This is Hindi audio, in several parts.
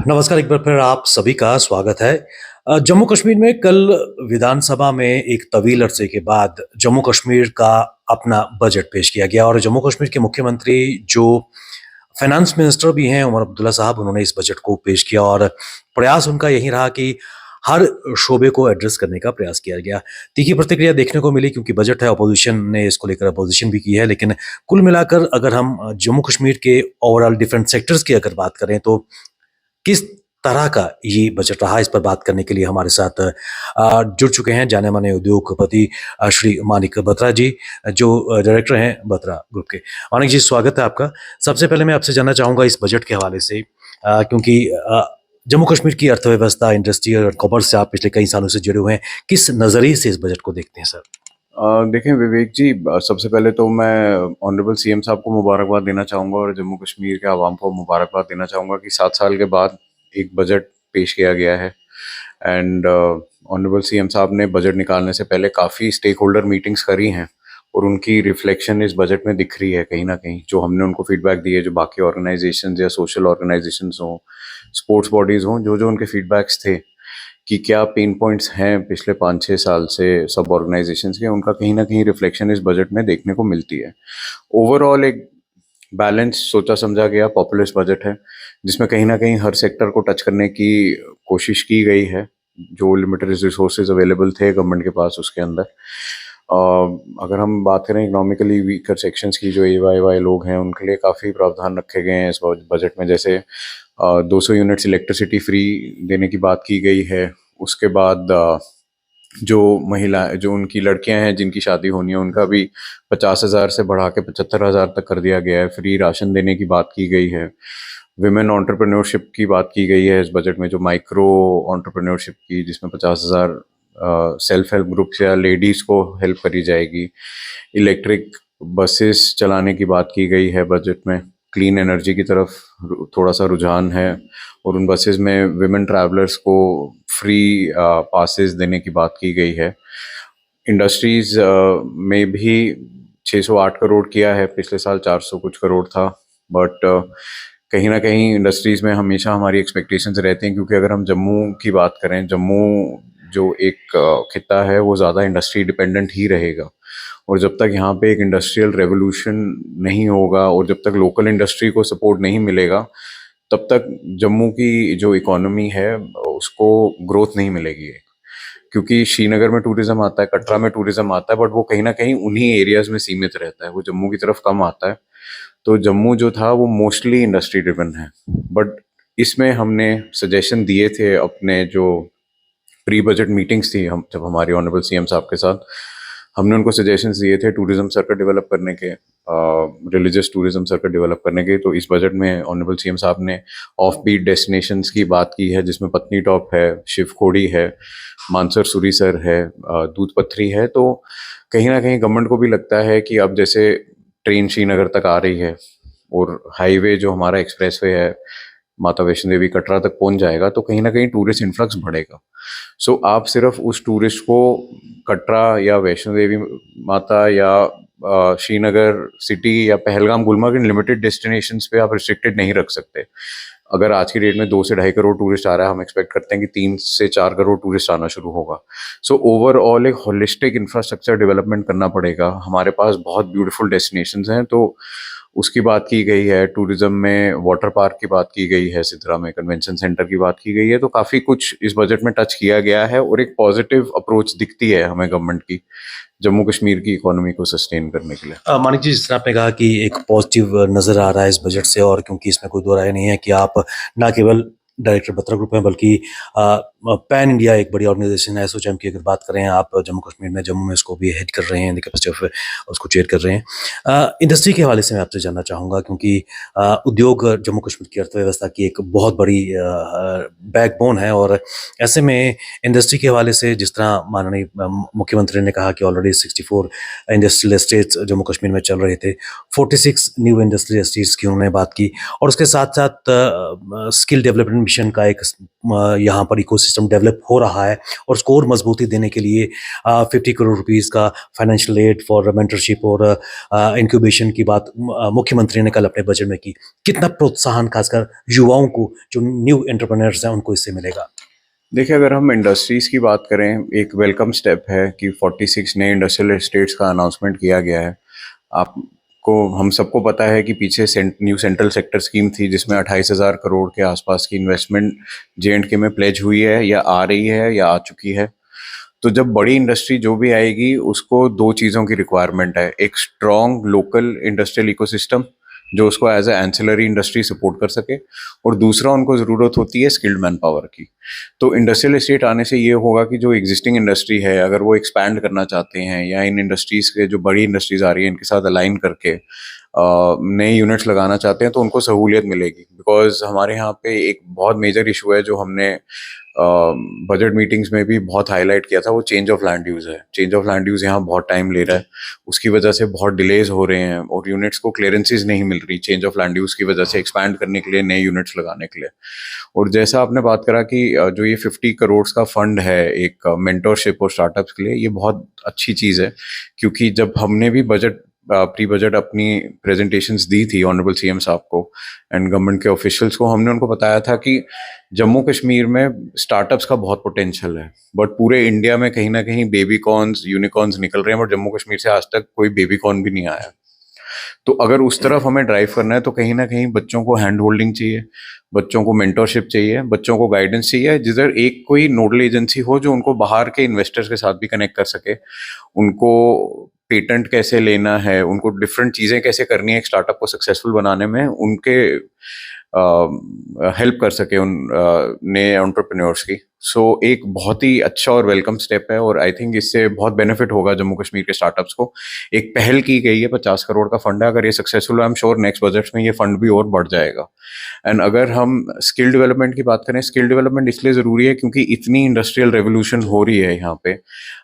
नमस्कार, एक बार फिर आप सभी का स्वागत है। जम्मू कश्मीर में कल विधानसभा में एक तवील अरसे के बाद जम्मू कश्मीर का अपना बजट पेश किया गया और जम्मू कश्मीर के मुख्यमंत्री जो फाइनेंस मिनिस्टर भी हैं उमर अब्दुल्ला साहब, उन्होंने इस बजट को पेश किया और प्रयास उनका यही रहा कि हर शोबे को एड्रेस करने का प्रयास किया गया। तीखी प्रतिक्रिया देखने को मिली क्योंकि बजट है, अपोजिशन ने इसको लेकर अपोजिशन भी की है, लेकिन कुल मिलाकर अगर हम जम्मू कश्मीर के ओवरऑल डिफरेंट सेक्टर्स की अगर बात करें तो किस तरह का ये बजट रहा, इस पर बात करने के लिए हमारे साथ जुड़ चुके हैं जाने-माने उद्योगपति श्री मानिक बत्रा जी, जो डायरेक्टर हैं बत्रा ग्रुप के। मानिक जी, स्वागत है आपका। सबसे पहले मैं आपसे जानना चाहूँगा इस बजट के हवाले से, क्योंकि जम्मू कश्मीर की अर्थव्यवस्था, इंडस्ट्री और कॉमर्स से आप पिछले कई सालों से जुड़े हुए हैं। किस नज़रिए से इस बजट को देखते हैं सर? देखें विवेक जी, सबसे पहले तो मैं ऑनरेबल सीएम साहब को मुबारकबाद देना चाहूँगा और जम्मू कश्मीर के आवाम को मुबारकबाद देना चाहूँगा कि 7 साल के बाद एक बजट पेश किया गया है। एंड ऑनरेबल सीएम साहब ने बजट निकालने से पहले काफ़ी स्टेक होल्डर मीटिंग्स करी हैं और उनकी रिफ्लेक्शन इस बजट में दिख रही है कहीं ना कहीं। जो हमने उनको फीडबैक दिए, जो बाकी ऑर्गेनाइजेशंस या सोशल ऑर्गेनाइजेशंस हों, स्पोर्ट्स बॉडीज़ हों, जो जो उनके फीडबैक्स थे कि क्या पेन पॉइंट्स हैं पिछले 5-6 साल से सब ऑर्गेनाइजेशंस के, उनका कहीं ना कहीं रिफ्लेक्शन इस बजट में देखने को मिलती है। ओवरऑल एक बैलेंस सोचा समझा गया पॉपुलिस्ट बजट है, जिसमें कहीं ना कहीं हर सेक्टर को टच करने की कोशिश की गई है। जो लिमिटेड रिसोर्सेज अवेलेबल थे गवर्नमेंट के पास उसके अंदर, अगर हम बात करें इकोनॉमिकली वीकर सेक्शंस की, जो AYY लोग हैं, उनके लिए काफ़ी प्रावधान रखे गए हैं इस बजट में। जैसे 200 यूनिट्स इलेक्ट्रिसिटी फ्री देने की बात की गई है। उसके बाद जो महिला, जो उनकी लड़कियां हैं जिनकी शादी होनी है, उनका भी 50,000 से बढ़ा के 75,000 तक कर दिया गया है। फ्री राशन देने की बात की गई है। विमेन एंटरप्रेन्योरशिप की बात की गई है इस बजट में, जो माइक्रो एंटरप्रेन्योरशिप की, जिसमें 50,000 सेल्फ हेल्प ग्रुप्स या लेडीज़ को हेल्प करी जाएगी। इलेक्ट्रिक बसेस चलाने की बात की गई है बजट में। क्लीन एनर्जी की तरफ थोड़ा सा रुझान है और उन बसेस में विमेन ट्रैवलर्स को फ्री पासेस देने की बात की गई है। इंडस्ट्रीज में भी 608 करोड़ किया है, पिछले साल 400 कुछ करोड़ था। बट कहीं ना कहीं इंडस्ट्रीज में हमेशा हमारी एक्सपेक्टेशंस रहती हैं, क्योंकि अगर हम जम्मू की बात करें, जम्मू जो एक खित्ता है वो ज़्यादा इंडस्ट्री डिपेंडेंट ही रहेगा। और जब तक यहाँ पे एक इंडस्ट्रियल रेवोल्यूशन नहीं होगा और जब तक लोकल इंडस्ट्री को सपोर्ट नहीं मिलेगा, तब तक जम्मू की जो इकोनॉमी है उसको ग्रोथ नहीं मिलेगी। क्योंकि श्रीनगर में टूरिज्म आता है, कटरा में टूरिज्म आता है, बट वो कहीं ना कहीं उन्हीं एरियाज में सीमित रहता है, वो जम्मू की तरफ कम आता है। तो जम्मू जो था वो मोस्टली इंडस्ट्री ड्रिवन है। बट इसमें हमने सजेशन दिए थे अपने जो प्री बजट मीटिंग्स थी, हम जब हमारी ऑनरेबल सीएम साहब के साथ, हमने उनको सजेशंस दिए थे टूरिज्म सर्किट डेवलप करने के, रिलीजियस टूरिज्म सर्किट डेवलप करने के। तो इस बजट में ऑनरेबल सीएम साहब ने ऑफ बीट डेस्टिनेशंस की बात की है, जिसमें पत्नी टॉप है, शिवखोड़ी है, मानसर सुरीसर है, दूध पथरी है। तो कहीं ना कहीं गवर्नमेंट को भी लगता है कि अब जैसे ट्रेन श्रीनगर तक आ रही है और हाईवे जो हमारा एक्सप्रेसवे है माता वैष्णो देवी कटरा तक पहुंच जाएगा, तो कहीं ना कहीं टूरिस्ट इन्फ्लक्स बढ़ेगा। सो आप सिर्फ उस टूरिस्ट को कटरा या वैष्णो देवी माता या श्रीनगर सिटी या Pahalgam Gulmarg in limited destinations पे आप रिस्ट्रिक्टेड नहीं रख सकते। अगर आज की डेट में 2 से 2.5 करोड़ टूरिस्ट आ रहा है, हम एक्सपेक्ट करते हैं कि 3 से 4 करोड़ टूरिस्ट आना शुरू होगा। सो ओवरऑल एक होलिस्टिक इंफ्रास्ट्रक्चर डेवलपमेंट करना पड़ेगा। हमारे पास बहुत ब्यूटीफुल डेस्टिनेशंस हैं, तो उसकी बात की गई है। टूरिज्म में वाटर पार्क की बात की गई है, सिद्रा में कन्वेंशन सेंटर की बात की गई है। तो काफ़ी कुछ इस बजट में टच किया गया है और एक पॉजिटिव अप्रोच दिखती है हमें गवर्नमेंट की जम्मू कश्मीर की इकोनॉमी को सस्टेन करने के लिए। मानिक जी, जिस तरह आपने कहा कि एक पॉजिटिव नज़र आ रहा है इस बजट से, और क्योंकि इसमें कोई दो राय नहीं है कि आप ना केवल डायरेक्टर बत्रा ग्रुप हैं बल्कि पैन इंडिया एक बड़ी ऑर्गेनाइजेशन है एसोचैम की अगर बात करें, आप जम्मू कश्मीर में, जम्मू में इसको भी हेड कर रहे हैं, द कैपेसिटी ऑफ उसको चेयर कर रहे हैं। इंडस्ट्री के हवाले से मैं आपसे जानना चाहूँगा, क्योंकि उद्योग जम्मू कश्मीर की अर्थव्यवस्था की एक बहुत बड़ी बैकबोन है, और ऐसे में इंडस्ट्री के हवाले से जिस तरह माननीय मुख्यमंत्री ने कहा कि already 64 industrial estates Jammu Kashmir में चल रहे थे, 46 न्यू इंडस्ट्रियल एस्टेट्स की उन्होंने बात की, और उसके साथ साथ स्किल डेवलपमेंट मिशन का एक यहाँ पर इकोसिस्टम इकोसिस्टम डेवलप हो रहा है और उसको और मजबूती देने के लिए 50 करोड़ रुपीस का फाइनेंशियल एड फॉर मेंटरशिप और इंक्यूबेशन की बात मुख्यमंत्री ने कल अपने बजट में की। कितना प्रोत्साहन खासकर युवाओं को जो न्यू एंटरप्रेन्योर्स हैं उनको इससे मिलेगा? देखिए, अगर हम इंडस्ट्रीज़ की बात करें, एक वेलकम स्टेप है कि 46 नए इंडस्ट्रियल एस्टेट्स का अनाउंसमेंट किया गया है। आपको हम सबको पता है कि पीछे न्यू सेंट्रल सेक्टर स्कीम थी जिसमें 28,000 करोड़ के आसपास की इन्वेस्टमेंट जे&के में प्लेज हुई है या आ रही है या आ चुकी है। तो जब बड़ी इंडस्ट्री जो भी आएगी उसको दो चीज़ों की रिक्वायरमेंट है, एक स्ट्रॉन्ग लोकल इंडस्ट्रियल इकोसिस्टम जो उसको as a ancillary industry support कर सके, और दूसरा उनको ज़रूरत होती है स्किल्ड मैन पावर की। तो इंडस्ट्रियल एस्टेट आने से ये होगा कि जो एग्जिस्टिंग इंडस्ट्री है अगर वो एक्सपैंड करना चाहते हैं या इन इंडस्ट्रीज़ के जो बड़ी इंडस्ट्रीज़ आ रही है इनके साथ अलाइन करके नए यूनिट्स लगाना चाहते हैं तो उनको सहूलियत मिलेगी। बिकॉज हमारे यहाँ पे एक बहुत मेजर इशू है जो हमने बजट मीटिंग्स में भी बहुत हाईलाइट किया था, वो चेंज ऑफ लैंड यूज़ है। चेंज ऑफ लैंड यूज़ यहाँ बहुत टाइम ले रहा है, उसकी वजह से बहुत डिलेज हो रहे हैं और यूनिट्स को क्लियरेंसेस नहीं मिल रही चेंज ऑफ लैंड यूज़ की वजह से एक्सपैंड करने के लिए, नए यूनिट्स लगाने के लिए। और जैसा आपने बात करा कि जो ये 50 करोड़ का फंड है एक मेंटरशिप और स्टार्टअप्स के लिए, ये बहुत अच्छी चीज़ है। क्योंकि जब हमने भी बजट प्री बजट अपनी प्रेजेंटेशंस दी थी ऑनरेबल सीएम साहब को एंड गवर्नमेंट के ऑफिशियल्स को, हमने उनको बताया था कि जम्मू कश्मीर में स्टार्टअप्स का बहुत पोटेंशियल है, बट पूरे इंडिया में कहीं ना कहीं बेबी कॉर्न्स यूनिकॉर्न्स निकल रहे हैं, बट जम्मू कश्मीर से आज तक कोई बेबी कॉर्न भी नहीं आया। तो अगर उस तरफ हमें ड्राइव करना है तो कहीं ना कहीं बच्चों को हैंड होल्डिंग चाहिए, बच्चों को मेंटरशिप चाहिए, बच्चों को गाइडेंस चाहिए, जिधर एक कोई नोडल एजेंसी हो जो उनको बाहर के इन्वेस्टर्स के साथ भी कनेक्ट कर सके, उनको पेटेंट कैसे लेना है, उनको डिफरेंट चीज़ें कैसे करनी है एक स्टार्टअप को सक्सेसफुल बनाने में, उनके हेल्प कर सके उन नए एंटरप्रेन्योर्स की। सो एक बहुत ही अच्छा और वेलकम स्टेप है और आई थिंक इससे बहुत बेनिफिट होगा जम्मू कश्मीर के स्टार्टअप्स को। एक पहल की गई है, 50 करोड़ का फंड है, अगर ये सक्सेसफुल है आई एम श्योर नेक्स्ट बजट में ये फंड भी और बढ़ जाएगा। एंड अगर हम स्किल डेवलपमेंट की बात करें, स्किल डेवलपमेंट इसलिए ज़रूरी है क्योंकि इतनी इंडस्ट्रियल रेवोल्यूशन हो रही है यहाँ पे।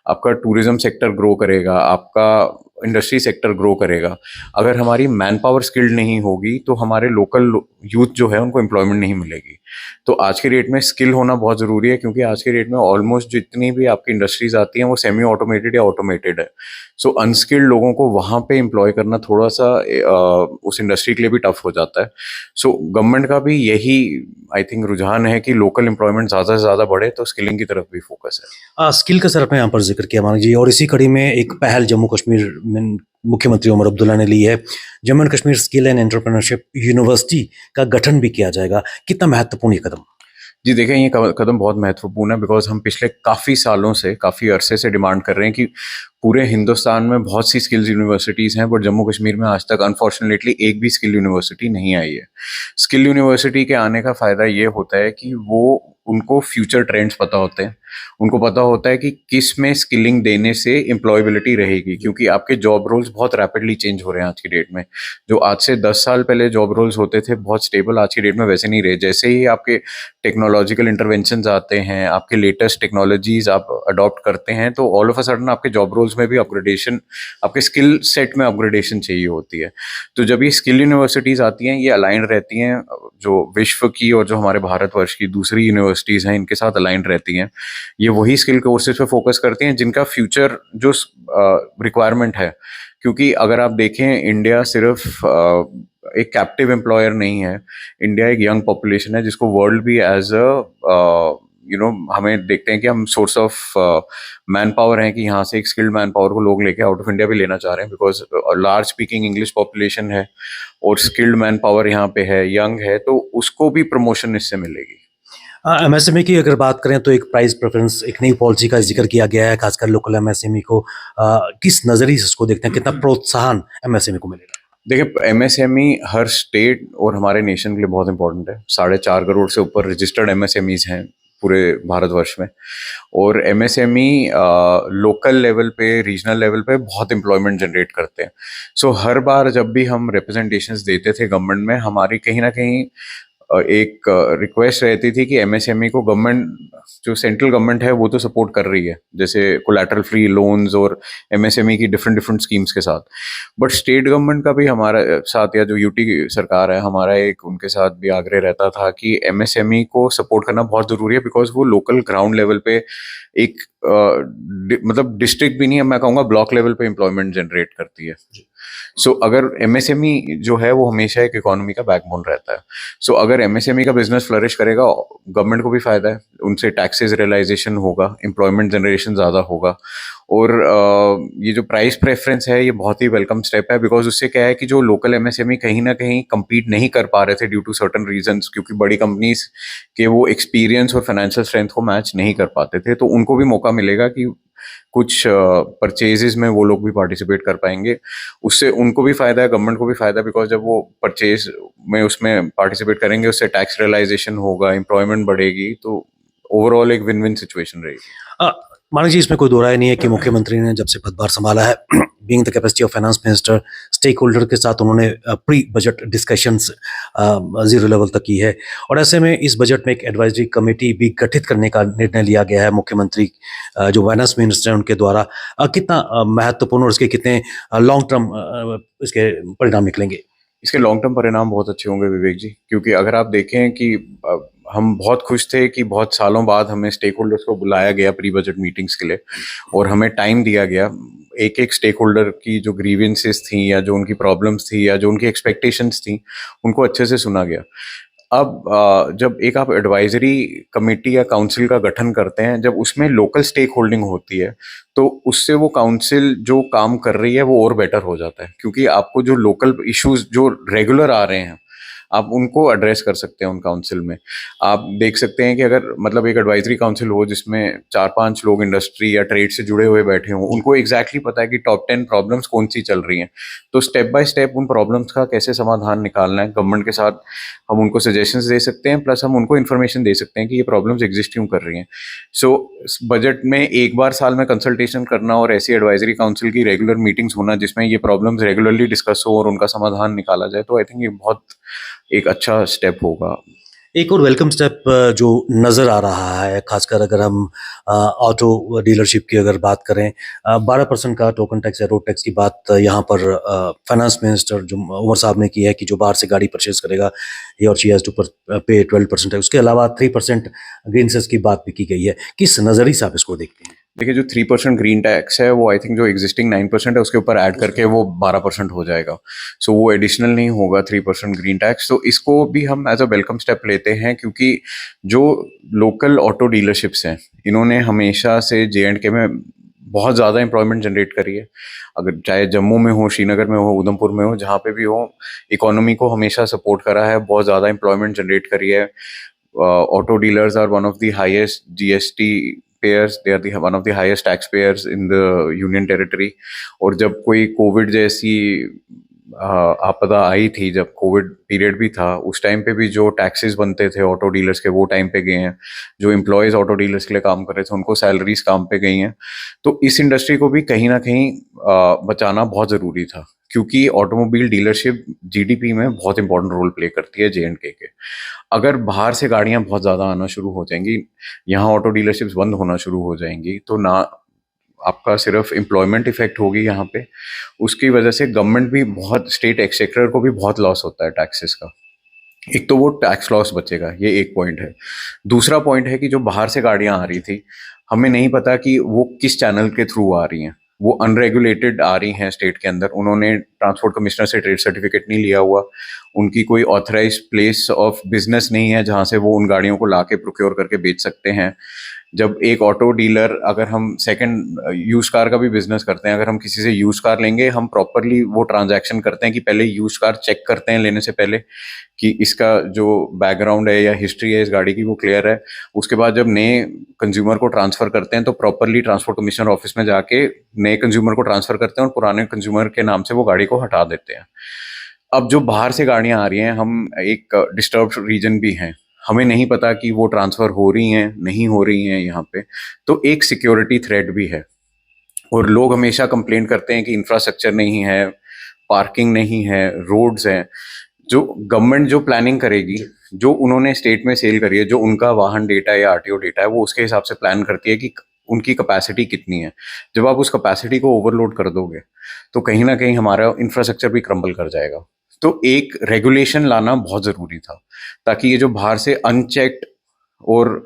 आपका टूरिज्म सेक्टर ग्रो करेगा, आपका इंडस्ट्री सेक्टर ग्रो करेगा। अगर हमारी मैन पावर स्किल्ड नहीं होगी तो हमारे लोकल यूथ जो है उनको एम्प्लॉयमेंट नहीं मिलेगी। तो आज के डेट में स्किल होना बहुत ज़रूरी है क्योंकि आज के डेट में ऑलमोस्ट जितनी भी आपकी इंडस्ट्रीज आती हैं वो सेमी ऑटोमेटेड या ऑटोमेटेड है। सो अनस्किल्ड लोगों को वहाँ पे एम्प्लॉय करना थोड़ा सा उस इंडस्ट्री के लिए भी टफ हो जाता है। सो गवर्नमेंट का भी यही आई थिंक रुझान है कि लोकल एम्प्लॉयमेंट ज़्यादा से ज़्यादा बढ़े, तो स्किलिंग की तरफ भी फोकस है। स्किल का सर आपने यहाँ पर जिक्र किया मानिक जी, और इसी कड़ी में एक पहल जम्मू कश्मीर में मुख्यमंत्री उमर अब्दुल्ला ने ली है। Jammu and Kashmir skill and entrepreneurship university का गठन भी किया जाएगा। कितना महत्वपूर्ण ये कदम? जी देखें, ये कदम बहुत महत्वपूर्ण है बिकॉज हम पिछले काफ़ी सालों से, काफ़ी अरसे से डिमांड कर रहे हैं कि पूरे हिंदुस्तान में बहुत सी स्किल्स यूनिवर्सिटीज़ हैं, बट जम्मू कश्मीर में आज तक अनफॉर्चुनेटली एक भी स्किल यूनिवर्सिटी नहीं आई है। स्किल यूनिवर्सिटी के आने का फ़ायदा ये होता है कि वो उनको फ्यूचर ट्रेंड्स पता होते हैं, उनको पता होता है कि किस में स्किलिंग देने से एम्प्लॉयबिलिटी रहेगी, क्योंकि आपके जॉब रोल्स बहुत रैपिडली चेंज हो रहे हैं आज की डेट में। जो आज से 10 साल पहले जॉब रोल्स होते थे बहुत स्टेबल, आज की डेट में वैसे नहीं रहे। जैसे ही आपके टेक्नोलॉजिकल इंटरवेंशंस आते हैं, आपके लेटेस्ट टेक्नोलॉजीज आप अडॉप्ट करते हैं, तो ऑल ऑफ अ सडन आपके जॉब रोल्स में भी अपग्रेडेशन, आपके स्किल सेट में अपग्रेडेशन चाहिए होती है। तो जब ये स्किल यूनिवर्सिटीज़ आती हैं, ये अलाइन रहती हैं जो विश्व की और जो हमारे भारतवर्ष की दूसरी यूनिवर्सिटीज़ हैं इनके साथ अलाइन रहती हैं। ये वही स्किल कोर्सेज पे फोकस करती हैं जिनका फ्यूचर जो रिक्वायरमेंट है। क्योंकि अगर आप देखें, इंडिया सिर्फ एक कैप्टिव एम्प्लॉयर नहीं है, इंडिया एक यंग पॉपुलेशन है जिसको वर्ल्ड भी एज अ हमें देखते हैं कि हम सोर्स ऑफ मैन पावर हैं, कि यहाँ से एक स्किल्ड मैन पावर को लोग लेके आउट ऑफ इंडिया भी लेना चाह रहे हैं, because large speaking English population है और स्किल्ड मैन पावर यहाँ पे है, यंग है, तो उसको भी प्रमोशन इससे मिलेगी। एमएसएमई की अगर बात करें तो एक प्राइस प्रेफरेंस, एक नई पॉलिसी का जिक्र किया गया है, खासकर लोकल एमएसएमई को किस नजरिए से उसको देखते हैं, कितना प्रोत्साहन एमएसएमई को मिलेगा? देखिए, एमएसएमई हर स्टेट और हमारे नेशन के लिए बहुत इंपॉर्टेंट है। 4.5 करोड़ से ऊपर रजिस्टर्ड एमएसएमईज हैं पूरे भारतवर्ष में, और एमएसएमई लोकल लेवल पे, रीजनल लेवल पे बहुत एम्प्लॉयमेंट जनरेट करते हैं। सो हर बार जब भी हम रिप्रेजेंटेशंस देते थे गवर्नमेंट में, हमारी कहीं ना कहीं एक रिक्वेस्ट रहती थी कि एमएसएमई को गवर्नमेंट, जो सेंट्रल गवर्नमेंट है वो तो सपोर्ट कर रही है, जैसे कोलैटरल फ्री लोन्स और एमएसएमई की डिफरेंट डिफरेंट स्कीम्स के साथ, बट स्टेट गवर्नमेंट का भी हमारा साथ, या जो यूटी की सरकार है हमारा, एक उनके साथ भी आग्रह रहता था कि एमएसएमई को सपोर्ट करना बहुत जरूरी है, बिकॉज वो लोकल ग्राउंड लेवल पे एक मतलब डिस्ट्रिक्ट भी नहीं है, मैं कहूँगा ब्लॉक लेवल पे एम्प्लॉयमेंट जनरेट करती है। सो अगर एमएसएमई जो है वो हमेशा एक इकोनॉमी का बैकबोन रहता है। सो अगर एमएसएमई का बिजनेस फ्लरिश करेगा, गवर्नमेंट को भी फायदा है, उनसे टैक्सेस रियलाइजेशन होगा, एम्प्लॉयमेंट जनरेशन ज़्यादा होगा, और ये जो प्राइस प्रेफरेंस है ये बहुत ही वेलकम स्टेप है, बिकॉज उससे क्या है कि जो लोकल एमएसएमई कहीं ना कहीं compete नहीं कर पा रहे थे ड्यू टू सर्टन रीजंस, क्योंकि बड़ी कंपनीज के वो एक्सपीरियंस और फाइनेंशियल स्ट्रेंथ को मैच नहीं कर पाते थे, तो उनको भी मौका मिलेगा कि कुछ परचेजेस में वो लोग भी पार्टिसिपेट कर पाएंगे। उससे उनको भी फायदा है, गवर्नमेंट को भी फायदा है, बिकॉज जब वो परचेज में उसमें पार्टिसिपेट करेंगे उससे टैक्स रियलाइजेशन होगा, एम्प्लॉयमेंट बढ़ेगी, तो ओवरऑल एक विन विन सिचुएशन रहेगी। अ, मानिक जी, इसमें कोई दो राय नहीं है कि मुख्यमंत्री ने जब से पदभार संभाला है, being the capacity of finance minister, stakeholder के साथ उन्होंने pre budget discussions zero level तक की है, और ऐसे में इस बजट में एक एडवाइजरी कमेटी भी गठित करने का निर्णय लिया गया है मुख्यमंत्री जो फाइनेंस मिनिस्टर हैं उनके द्वारा। कितना महत्वपूर्ण और इसके कितने लॉन्ग टर्म इसके परिणाम निकलेंगे? इसके लॉन्ग टर्म परिणाम बहुत अच्छे होंगे विवेक जी, क्योंकि अगर आप देखें कि हम बहुत खुश थे कि बहुत सालों बाद हमें स्टेक होल्डर्स को बुलाया गया प्री बजट मीटिंग्स के लिए, और हमें टाइम दिया गया, एक एक स्टेक होल्डर की जो ग्रीवेंसेस थी या जो उनकी प्रॉब्लम्स थी या जो उनकी एक्सपेक्टेशंस थी उनको अच्छे से सुना गया। अब जब एक आप एडवाइजरी कमेटी या काउंसिल का गठन करते हैं, जब उसमें लोकल स्टेक होल्डिंग होती है, तो उससे वो काउंसिल जो काम कर रही है वो और बेटर हो जाता है, क्योंकि आपको जो लोकल इश्यूज जो रेगुलर आ रहे हैं आप उनको एड्रेस कर सकते हैं उन काउंसिल में। आप देख सकते हैं कि अगर मतलब एक एडवाइजरी काउंसिल हो जिसमें 4-5 लोग इंडस्ट्री या ट्रेड से जुड़े हुए बैठे हों, उनको एग्जैक्टली पता है कि टॉप 10 प्रॉब्लम्स कौन सी चल रही हैं, तो स्टेप बाय स्टेप उन प्रॉब्लम्स का कैसे समाधान निकालना है, गवर्नमेंट के साथ हम उनको सजेशंस दे सकते हैं, प्लस हम उनको इन्फॉर्मेशन दे सकते हैं कि ये प्रॉब्लम्स एग्जिस्ट क्यों कर रही हैं। सो बजट में एक बार साल में कंसल्टेशन करना और ऐसी एडवाइजरी काउंसिल की रेगुलर मीटिंग्स होना जिसमें ये प्रॉब्लम्स रेगुलरली डिस्कस हो और उनका समाधान निकाला जाए, तो आई थिंक ये बहुत एक अच्छा स्टेप होगा। एक और वेलकम स्टेप जो नज़र आ रहा है, खासकर अगर हम ऑटो डीलरशिप की अगर बात करें, 12% का टोकन टैक्स या रोड टैक्स की बात यहाँ पर फाइनेंस मिनिस्टर जो उमर साहब ने की है कि जो बाहर से गाड़ी परचेज करेगा ही और शी हैज़ टू पे 12% है। उसके अलावा 3% ग्रीन सेस की बात भी की गई है। किस नज़रिए से आप इसको देखते हैं? देखिए, जो 3% ग्रीन टैक्स है वो आई थिंक जो एग्जिस्टिंग 9% है उसके ऊपर ऐड करके वो 12% हो जाएगा, सो वो एडिशनल नहीं होगा 3% ग्रीन टैक्स। तो इसको भी हम एज अ वेलकम स्टेप लेते हैं, क्योंकि जो लोकल ऑटो डीलरशिप्स हैं इन्होंने हमेशा से जे.एंड.के में बहुत ज़्यादा एम्प्लॉयमेंट जनरेट करी है। अगर चाहे जम्मू में हो, श्रीनगर में हो, उधमपुर में हो, जहाँ पे भी हो, इकोनॉमी को हमेशा सपोर्ट करा है, बहुत ज़्यादा एम्प्लॉयमेंट जनरेट करी है। Auto dealers are one of the highest GST payers, they are the one of the highest taxpayers in the union territory। और जब कोई कोविड जैसी आपदा आई थी, जब कोविड पीरियड भी था, उस टाइम पे भी जो टैक्सेस बनते थे ऑटो डीलर्स के वो टाइम पे गए हैं, जो एम्प्लॉयज़ ऑटो डीलर्स के लिए काम कर रहे थे उनको सैलरीज काम पे गई हैं। तो इस इंडस्ट्री को भी कहीं ना कहीं बचाना बहुत ज़रूरी था, क्योंकि ऑटोमोबाइल डीलरशिप जीडीपी में बहुत इंपॉर्टेंट रोल प्ले करती है जे.एंड.के के। अगर बाहर से गाड़ियां बहुत ज़्यादा आना शुरू हो जाएंगी, यहाँ ऑटो डीलरशिप्स बंद होना शुरू हो जाएंगी, तो ना आपका सिर्फ एम्प्लॉयमेंट इफेक्ट होगी यहाँ पे, उसकी वजह से गवर्नमेंट भी बहुत, स्टेट एक्सचेकर को भी बहुत लॉस होता है टैक्सेस का। एक तो वो टैक्स लॉस बचेगा, ये एक पॉइंट है। दूसरा पॉइंट है कि जो बाहर से गाड़ियां आ रही थी, हमें नहीं पता कि वो किस चैनल के थ्रू आ रही हैं, वो अनरेगुलेटेड आ रही हैं स्टेट के अंदर, उन्होंने ट्रांसपोर्ट कमिश्नर से ट्रेड सर्टिफिकेट नहीं लिया हुआ, उनकी कोई ऑथराइज प्लेस ऑफ बिजनेस नहीं है जहाँ से वो उन गाड़ियों को ला के प्रोक्योर करके बेच सकते हैं। जब एक ऑटो डीलर, अगर हम सेकंड यूज कार का भी बिजनेस करते हैं, अगर हम किसी से यूज कार लेंगे, हम प्रॉपरली वो ट्रांजैक्शन करते हैं कि पहले यूज कार चेक करते हैं लेने से पहले कि इसका जो बैकग्राउंड है या हिस्ट्री है इस गाड़ी की वो क्लियर है। उसके बाद जब नए कंज्यूमर को ट्रांसफर करते हैं तो प्रॉपरली ट्रांसपोर्ट कमिश्नर ऑफिस में जाके नए कंज्यूमर को ट्रांसफर करते हैं और पुराने कंज्यूमर के नाम से वो गाड़ी को हटा देते हैं। अब जो बाहर से गाड़ियां आ रही हैं, हम एक डिस्टर्ब्ड रीजन भी हैं, हमें नहीं पता कि वो ट्रांसफर हो रही हैं नहीं हो रही हैं यहाँ पे, तो एक सिक्योरिटी थ्रेट भी है। और लोग हमेशा कंप्लेन करते हैं कि इंफ्रास्ट्रक्चर नहीं है, पार्किंग नहीं है, रोड्स हैं। जो गवर्नमेंट जो प्लानिंग करेगी जो उन्होंने स्टेट में सेल करी है, जो उनका वाहन डेटा या आरटीओ डेटा है, वो उसके हिसाब से प्लान करती है कि उनकी कैपेसिटी कितनी है। जब आप उस कैपेसिटी को ओवरलोड कर दोगे तो कहीं ना कहीं हमारा इंफ्रास्ट्रक्चर भी क्रम्बल कर जाएगा। तो एक रेगुलेशन लाना बहुत जरूरी था, ताकि ये जो बाहर से अनचेक्ड और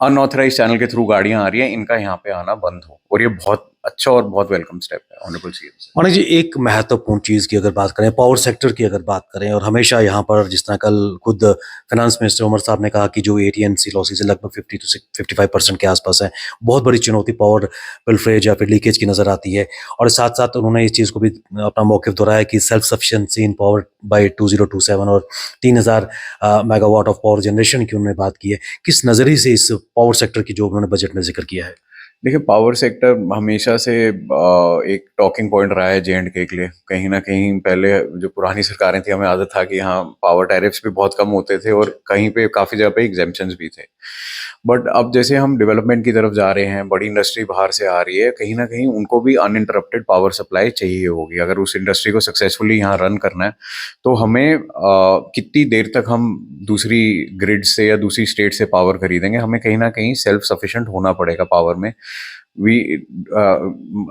अनऑथराइज चैनल के थ्रू गाड़ियां आ रही हैं, इनका यहाँ पे आना बंद हो। और ये बहुत अच्छा और बहुत वेलकम स्टेप है ऑनरेबल सीएम से। मानिक जी, एक महत्वपूर्ण चीज़ की अगर बात करें, पावर सेक्टर की अगर बात करें, और हमेशा यहाँ पर जिस तरह कल खुद फाइनेंस मिनिस्टर उमर साहब ने कहा कि जो एटीएनसी लॉसेस है लगभग 50 to 55% के आसपास है। बहुत बड़ी चुनौती पावर पिल्फरेज या फिर लीकेज की नज़र आती है। और साथ साथ उन्होंने इस चीज़ को भी अपना मौक़िफ़ दोहराया कि सेल्फ सफिशिएंसी इन पावर बाय 2027 और 3000 मेगावाट ऑफ पावर जनरेशन की उन्होंने बात की है। किस नज़रिए से इस पावर सेक्टर की जो उन्होंने बजट में जिक्र किया है? देखिए, पावर सेक्टर हमेशा से एक टॉकिंग पॉइंट रहा है J&K के लिए। कहीं ना कहीं पहले जो पुरानी सरकारें थी, हमें आदत था कि यहाँ पावर टैरिफ्स भी बहुत कम होते थे और कहीं पे काफ़ी जगह पे एग्जेम्पशंस भी थे। बट अब जैसे हम डेवलपमेंट की तरफ जा रहे हैं, बड़ी इंडस्ट्री बाहर से आ रही है, कहीं ना कहीं उनको भी अनइंटरप्टेड पावर सप्लाई चाहिए होगी। अगर उस इंडस्ट्री को सक्सेसफुली यहाँ रन करना है तो हमें कितनी देर तक हम दूसरी ग्रिड से या दूसरी स्टेट से पावर खरीदेंगे? हमें कहीं ना कहीं सेल्फ सफिशिएंट होना पड़ेगा पावर में। वी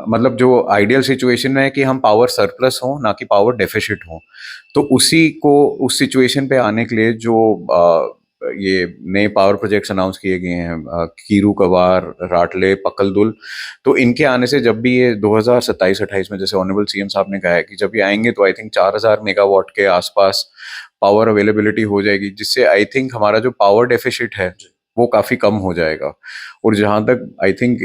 मतलब जो आइडियल सिचुएशन है कि हम पावर सरप्लस हो, ना कि पावर डेफिसिट हो। तो उसी को उस सिचुएशन पे आने के लिए जो ये नए पावर प्रोजेक्ट्स अनाउंस किए गए हैं, कीरू कवार, राटले, पकलदुल, तो इनके आने से जब भी ये 2027-28 में, जैसे ऑनरेबल सीएम साहब ने कहा है कि जब ये आएंगे तो आई थिंक 4000 मेगावाट के आसपास पावर अवेलेबिलिटी हो जाएगी, जिससे आई थिंक हमारा जो पावर डेफिसिट है वो काफ़ी कम हो जाएगा। और जहाँ तक आई थिंक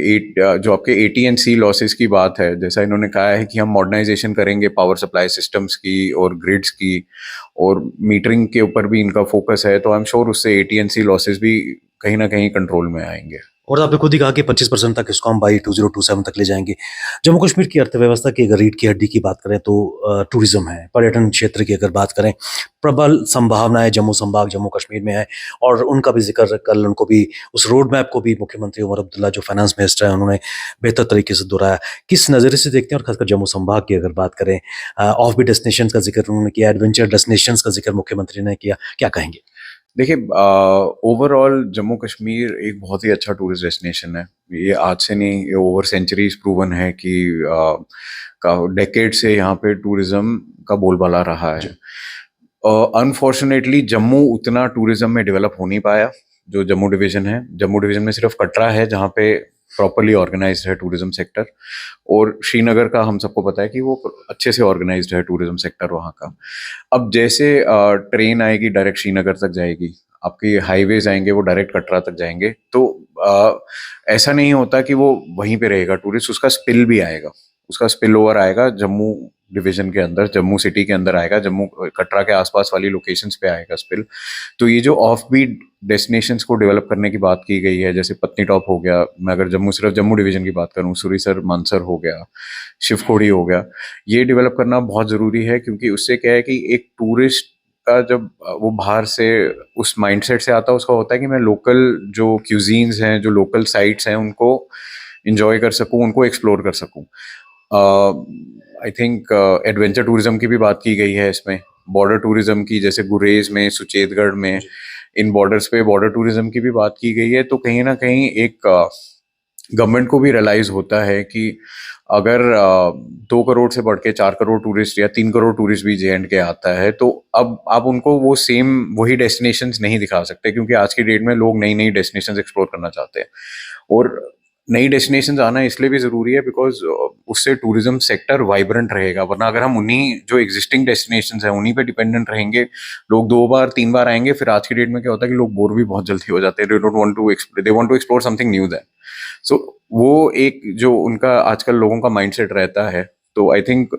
जो आपके AT&C लॉसेस की बात है, जैसा इन्होंने कहा है कि हम मॉडर्नाइजेशन करेंगे पावर सप्लाई सिस्टम्स की और ग्रिड्स की, और मीटरिंग के ऊपर भी इनका फोकस है, तो आई एम श्योर उससे AT&C लॉसेस भी कहीं ना कहीं कंट्रोल में आएंगे। और आपने खुद ही कहा कि 25% तक इसको हम बाई 2027 तक ले जाएंगे। जम्मू कश्मीर की अर्थव्यवस्था की अगर रीढ़ की हड्डी की बात करें तो टूरिज्म है, पर्यटन क्षेत्र की अगर बात करें, प्रबल संभावनाएं जम्मू संभाग जम्मू कश्मीर में है। और उनका भी जिक्र कल, उनको भी उस रोड मैप को भी मुख्यमंत्री उमर अब्दुल्ला जो फाइनेंस मिनिस्टर है उन्होंने बेहतर तरीके से दोहराया। किस नज़रिए से देखते हैं? और खासकर जम्मू संभाग की अगर बात करें, ऑफ बीट डेस्टिनेशन का जिक्र उन्होंने किया, एडवेंचर डेस्टिनेशन का जिक्र मुख्यमंत्री ने किया, क्या कहेंगे? देखिए, ओवरऑल जम्मू कश्मीर एक बहुत ही अच्छा टूरिस्ट डेस्टिनेशन है। ये आज से नहीं, ये ओवर सेंचुरीज प्रूवन है कि का डेकेड से यहाँ पे टूरिज्म का बोलबाला रहा है। अनफॉर्चुनेटली जम्मू उतना टूरिज्म में डेवलप हो नहीं पाया। जो जम्मू डिवीजन है, जम्मू डिवीजन में सिर्फ कटरा है जहाँ पे प्रॉपरली ऑर्गेनाइज्ड है टूरिज्म सेक्टर, और श्रीनगर का हम सबको पता है कि वो अच्छे से ऑर्गेनाइज्ड है टूरिज्म सेक्टर वहाँ का। अब जैसे ट्रेन आएगी डायरेक्ट श्रीनगर तक जाएगी, आपके हाईवेज आएंगे वो डायरेक्ट कटरा तक जाएंगे, तो ऐसा नहीं होता कि वो वहीं पे रहेगा टूरिस्ट, उसका स्पिल भी आएगा, उसका स्पिल ओवर आएगा जम्मू डिवीजन के अंदर, जम्मू सिटी के अंदर आएगा, जम्मू कटरा के आसपास वाली लोकेशंस पे आएगा स्पिल। तो ये जो ऑफ बीट डेस्टिनेशंस को डेवलप करने की बात की गई है, जैसे पत्नी टॉप हो गया, मैं अगर सिर्फ जम्मू डिवीजन की बात करूँ, सुरीसर मानसर हो गया, शिवखोड़ी हो गया, ये डेवलप करना बहुत ज़रूरी है। क्योंकि उससे क्या है कि एक टूरिस्ट का जब वो बाहर से उस माइंडसेट से आता है, उसका होता है कि मैं लोकल जो क्यूजीन्स हैं, जो लोकल साइट्स हैं, उनको इंजॉय कर सकूं, उनको एक्सप्लोर कर सकूं। आई थिंक एडवेंचर टूरिज्म की भी बात की गई है इसमें, बॉर्डर टूरिज्म की, जैसे गुरेज में, सुचेतगढ़ में, इन बॉर्डर्स पे बॉर्डर टूरिज्म की भी बात की गई है। तो कहीं ना कहीं एक गवर्नमेंट को भी रियलाइज होता है कि अगर 2 करोड़ से बढ़ के 4 करोड़ टूरिस्ट या 3 करोड़ टूरिस्ट भी J&K आता है, तो अब आप उनको वो सेम वही डेस्टिनेशंस नहीं दिखा सकते, क्योंकि आज की डेट में लोग नई नई डेस्टिनेशंस एक्सप्लोर करना चाहते हैं। और नई डेस्टिनेशंस आना इसलिए भी ज़रूरी है बिकॉज उससे टूरिज्म सेक्टर वाइब्रेंट रहेगा। वरना अगर हम उन्हीं जो एग्जिस्टिंग डेस्टिनेशंस हैं उन्हीं पे डिपेंडेंट रहेंगे, लोग 2 बार 3 बार आएंगे, फिर आज की डेट में क्या होता है कि लोग बोर भी बहुत जल्दी हो जाते हैं। They want to explore something new then. So वो एक जो उनका आजकल लोगों का माइंडसेट रहता है, तो आई थिंक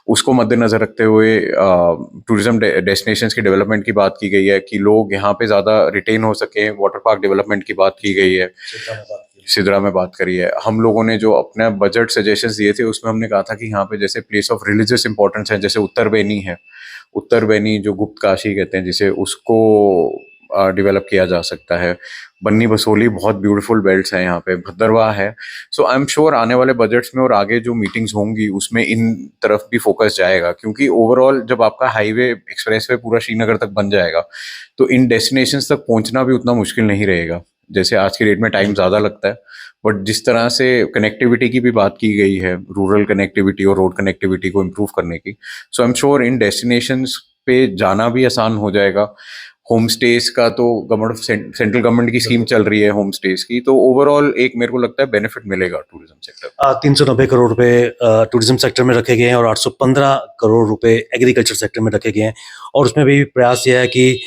उसको मद्देनजर रखते हुए टूरिज्म डेस्टिनेशंस की डेवलपमेंट की बात की गई है कि लोग यहाँ पे ज़्यादा रिटेन हो सके। वाटर पार्क डेवलपमेंट की बात की गई है, सिदरा में बात करी है। हम लोगों ने जो अपने बजट सजेशंस दिए थे उसमें हमने कहा था कि यहाँ पे जैसे प्लेस ऑफ रिलीजियस इंपॉर्टेंस है, जैसे उत्तर बेनी है, उत्तर बेनी जो गुप्त काशी कहते हैं जिसे, उसको डेवलप किया जा सकता है। बन्नी बसोली बहुत ब्यूटीफुल बेल्ट्स हैं यहाँ पे, भद्रवाह है। सो आई एम श्योर आने वाले बजट्स में और आगे जो मीटिंग्स होंगी उसमें इन तरफ भी फोकस जाएगा, क्योंकि ओवरऑल जब आपका हाईवे एक्सप्रेसवे पूरा श्रीनगर तक बन जाएगा तो इन डेस्टिनेशंस तक पहुंचना भी उतना मुश्किल नहीं रहेगा। जैसे आज की डेट में टाइम ज़्यादा लगता है, बट जिस तरह से कनेक्टिविटी की भी बात की गई है, रूरल कनेक्टिविटी और रोड कनेक्टिविटी को इम्प्रूव करने की, so I am sure in destinations पे जाना भी आसान हो जाएगा। होम स्टेज का तो सेंट्रल गवर्नमेंट की स्कीम चल रही है होम स्टेज की, तो ओवरऑल एक मेरे को लगता है बेनिफिट मिलेगा टूरिज्म सेक्टर। 390 करोड़ रुपए टूरिज्म सेक्टर में रखे गए हैं और 815 करोड़ रुपए एग्रीकल्चर सेक्टर में रखे गए हैं, और उसमें भी प्रयास यह है कि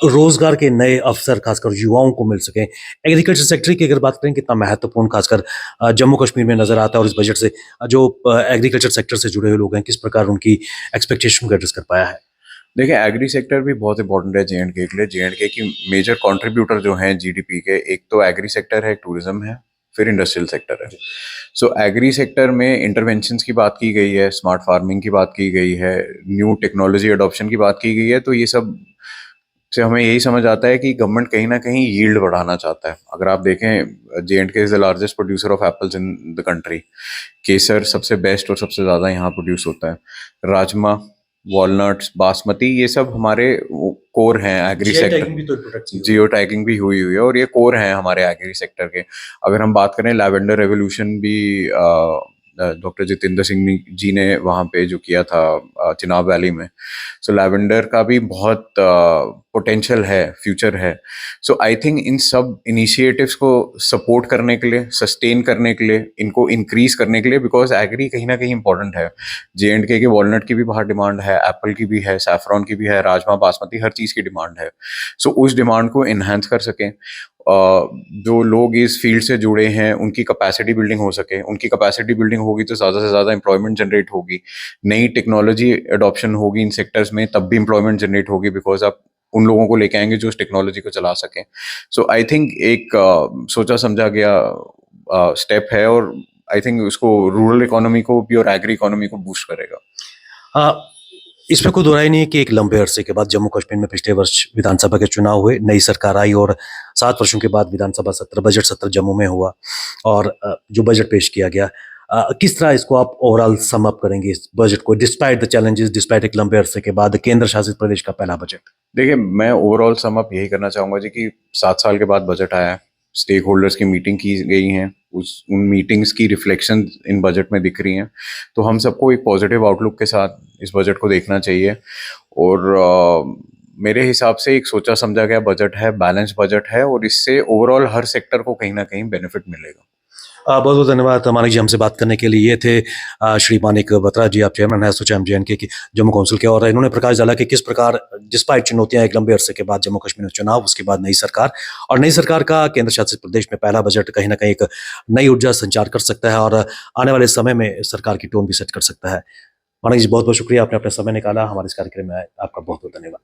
रोजगार के नए अवसर खासकर युवाओं को मिल सकें। एग्रीकल्चर सेक्टर की अगर बात करें कितना महत्वपूर्ण खासकर जम्मू कश्मीर में नजर आता है, और इस बजट से जो एग्रीकल्चर सेक्टर से जुड़े हुए लोग हैं किस प्रकार उनकी एक्सपेक्टेशन को एड्रेस कर पाया है। देखिए, एग्री सेक्टर भी बहुत इंपॉर्टेंट है जे&के के लिए। जे&के की मेजर कंट्रीब्यूटर जो हैं जीडीपी के, एक तो एग्री सेक्टर है, एक टूरिज्म है, फिर इंडस्ट्रियल सेक्टर है। सो एग्री सेक्टर में इंटरवेंशंस की बात की गई है, स्मार्ट फार्मिंग की बात की गई है, न्यू टेक्नोलॉजी अडॉप्शन की बात की गई है। तो ये सब से हमें यही समझ आता है कि गवर्नमेंट कहीं ना कहीं यील्ड बढ़ाना चाहता है। अगर आप देखें, J and K is the largest producer of apples in the country. केसर सबसे बेस्ट और सबसे ज़्यादा यहाँ प्रोड्यूस होता है। राजमा, वॉलनट्स, बासमती, ये सब हमारे कोर हैं एग्री सेक्टर। जियो टैगिंग भी हुई हुई है और ये कोर हैं हमारे एग्री सेक्टर के। अगर हम बात करें, लैवेंडर रेवोल्यूशन भी डॉक्टर जितेंद्र सिंह जी ने वहाँ पे जो किया था चिनाब वैली में, सो लैवेंडर का भी बहुत पोटेंशियल है, फ्यूचर है। सो आई थिंक इन सब इनिशिएटिव्स को सपोर्ट करने के लिए, सस्टेन करने के लिए, इनको इंक्रीज करने के लिए, बिकॉज एग्री कहीं ना कहीं इंपॉर्टेंट है। जे&के वॉलनट की भी बाहर डिमांड है, एप्पल की भी है, सैफरॉन की भी है, राजमा, बासमती, हर चीज़ की डिमांड है। सो उस डिमांड को इन्हांस कर सकें, जो लोग इस फील्ड से जुड़े हैं उनकी कैपेसिटी बिल्डिंग हो सके। उनकी कैपेसिटी बिल्डिंग होगी तो ज़्यादा से ज़्यादा एम्प्लॉयमेंट जनरेट होगी, नई टेक्नोलॉजी अडॉप्शन होगी इन सेक्टर्स में, तब भी एम्प्लॉयमेंट जनरेट होगी, बिकॉज आप उन लोगों को लेके आएंगे जो उस टेक्नोलॉजी को चला सकें। सो आई थिंक एक सोचा समझा गया स्टेप है, और आई थिंक उसको रूरल इकोनॉमी को भी और एग्री इकोनॉमी को बूस्ट करेगा। इसमें कोई दो राय नहीं है कि एक लंबे अरसे के बाद जम्मू कश्मीर में पिछले वर्ष विधानसभा के चुनाव हुए, नई सरकार आई और 7 वर्षों के बाद विधानसभा सत्र, बजट सत्र जम्मू में हुआ, और जो बजट पेश किया गया, किस तरह इसको आप ओवरऑल सम अप करेंगे इस बजट को, डिस्पाइट द चैलेंजेस, डिस्पाइट एक लंबे अरसे के बाद केंद्र शासित प्रदेश का पहला बजट? देखिए, मैं ओवरऑल सम अप यही करना चाहूंगा जी कि 7 साल के बाद बजट आया है, स्टेक होल्डर्स की मीटिंग की गई हैं, उन मीटिंग्स की रिफ्लेक्शन इन बजट में दिख रही हैं। तो हम सबको एक पॉजिटिव आउटलुक के साथ इस बजट को देखना चाहिए, और मेरे हिसाब से एक सोचा समझा गया बजट है, बैलेंस बजट है, और इससे ओवरऑल हर सेक्टर को कहीं ना कहीं बेनिफिट मिलेगा। बहुत बहुत धन्यवाद मानिक जी हमसे बात करने के लिए। ये थे श्री मानिक बत्रा जी, आप चेयरमैन हैं एसोचैम जे&के की जम्मू काउंसिल के, और इन्होंने प्रकाश डाला कि किस प्रकार डिस्पाइट चुनौतियां एक लंबे अरसे के बाद जम्मू कश्मीर में चुनाव, उसके बाद नई सरकार, और नई सरकार का केंद्र शासित प्रदेश में पहला बजट कहीं ना कहीं एक नई ऊर्जा संचार कर सकता है और आने वाले समय में सरकार की टोन भी सेट कर सकता है। मानिक जी बहुत बहुत शुक्रिया, आपने अपना समय निकाला, हमारे इस कार्यक्रम में आए, आपका बहुत बहुत धन्यवाद।